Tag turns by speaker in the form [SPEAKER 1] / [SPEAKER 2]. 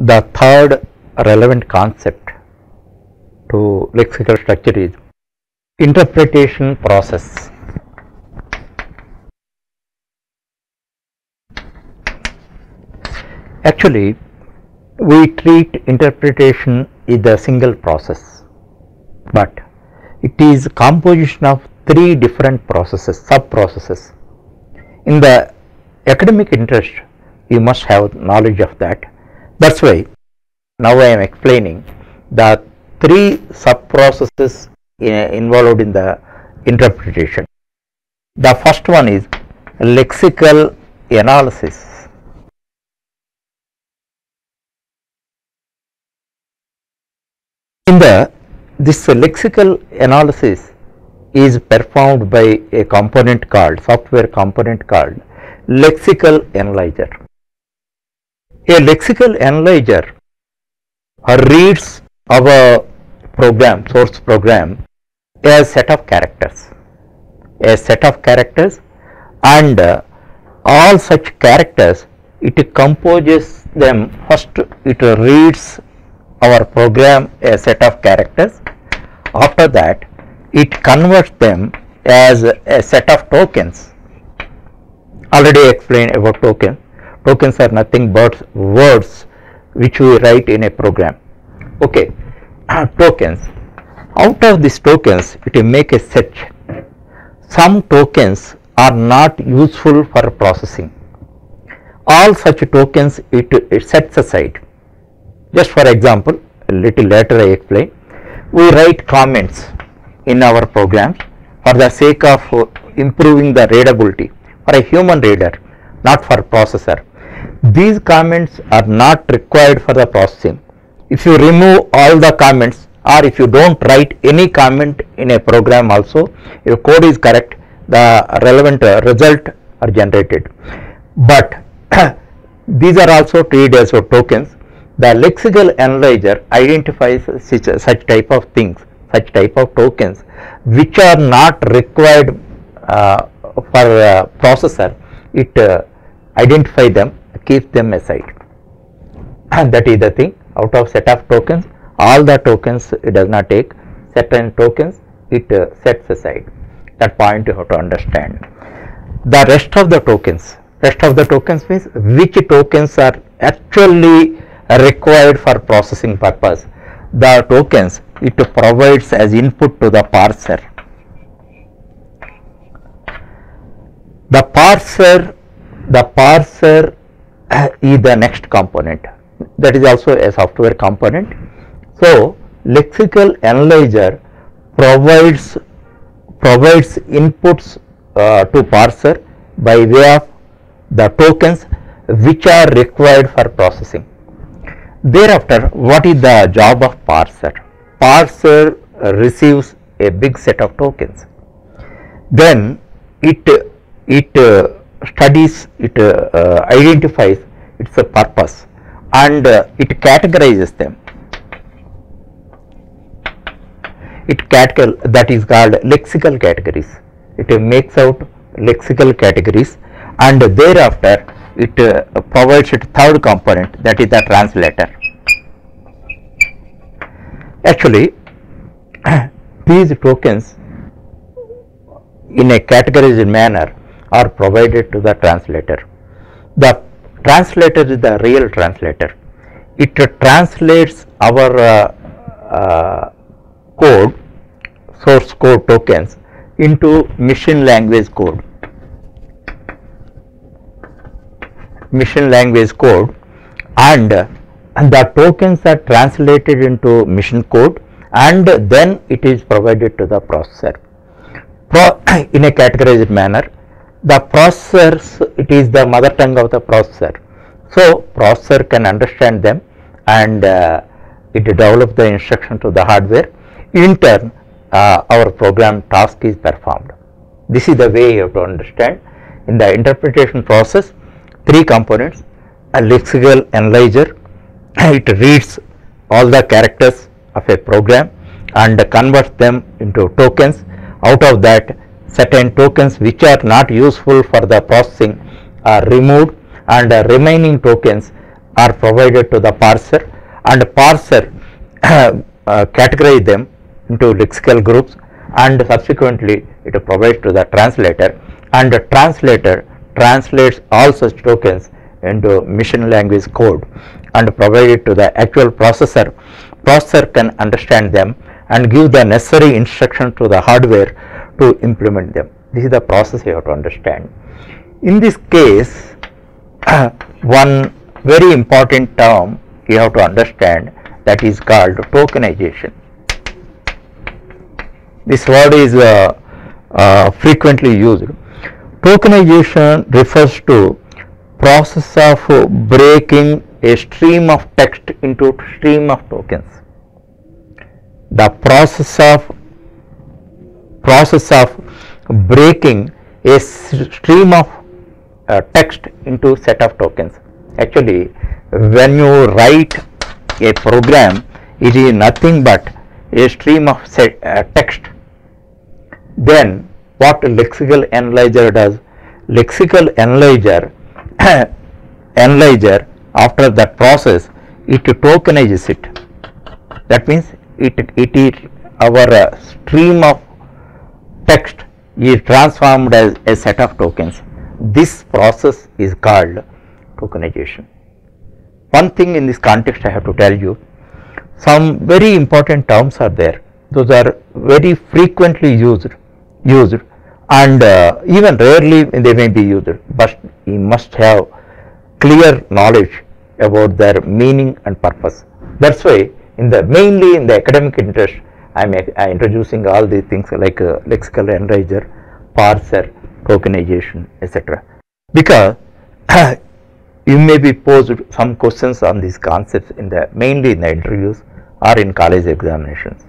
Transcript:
[SPEAKER 1] The third relevant concept to lexical structure is interpretation process. Actually, we treat interpretation as a single process, but it is a composition of three different processes, sub-processes. In the academic interest, you must have knowledge of that. That's why now I am explaining the three sub-processes involved in the interpretation. The first one is lexical analysis. In this lexical analysis is performed by a component called software component called lexical analyzer. A lexical analyzer reads our program, source program, as set of characters, and all such characters, it composes them. First it reads our program a set of characters. After that, it converts them as a set of tokens. Already explained about tokens. Tokens are nothing but words which we write in a program. Okay, tokens. Out of these tokens, it will make a set. Some tokens are not useful for processing. All such tokens it sets aside. Just for example, a little later I explain, we write comments in our programs for the sake of improving the readability for a human reader, not for processor. These comments are not required for the processing. If you remove all the comments, or if you don't write any comment in a program also, your code is correct, the relevant result are generated. But these are also treated as tokens. The lexical analyzer identifies such type of things, such type of tokens which are not required for processor. It identifies them, keeps them aside, and that is the thing. Out of set of tokens, all the tokens it does not take, certain tokens it sets aside. That point you have to understand. The rest of the tokens means which tokens are actually required for processing purpose. The tokens it provides as input to the parser. The parser is the next component. That is also a software component. So lexical analyzer provides inputs to parser by way of the tokens which are required for processing. Thereafter, what is the job of parser? Parser receives a big set of tokens. Then it studies, it identifies its purpose, and it categorizes them. That is called lexical categories. It makes out lexical categories, and thereafter it provides its third component, that is the translator. Actually, these tokens in a categorized manner are provided to the translator. The translator is the real translator. It translates our code, source code tokens, into machine language code. And the tokens are translated into machine code, and then it is provided to the processor in a categorized manner. The processor, it is the mother tongue of the processor, so processor can understand them, and it develops the instruction to the hardware. In turn, our program task is performed. This is the way you have to understand. In the interpretation process, three components: a lexical analyzer, it reads all the characters of a program and converts them into tokens. Out of that, certain tokens which are not useful for the processing are removed, and remaining tokens are provided to the parser, and parser categorize them into lexical groups, and subsequently it provides to the translator, and the translator translates all such tokens into machine language code and provide it to the actual processor. Processor can understand them and give the necessary instruction to the hardware to implement them. This is the process you have to understand. In this case, one very important term you have to understand, that is called tokenization. This word is frequently used. Tokenization refers to process of breaking a stream of text into stream of tokens. The process of breaking a stream of text into set of tokens. Actually, when you write a program, it is nothing but a stream of text. Then what lexical analyzer does? Lexical analyzer after that process, it tokenizes it. That means it is our stream of text is transformed as a set of tokens. This process is called tokenization. One thing in this context I have to tell you, some very important terms are there. Those are very frequently used and even rarely they may be used, but you must have clear knowledge about their meaning and purpose. That's why mainly in the academic interest, I am introducing all these things like lexical analyzer, parser, tokenization, etc. Because you may be posed some questions on these concepts mainly in the interviews or in college examinations.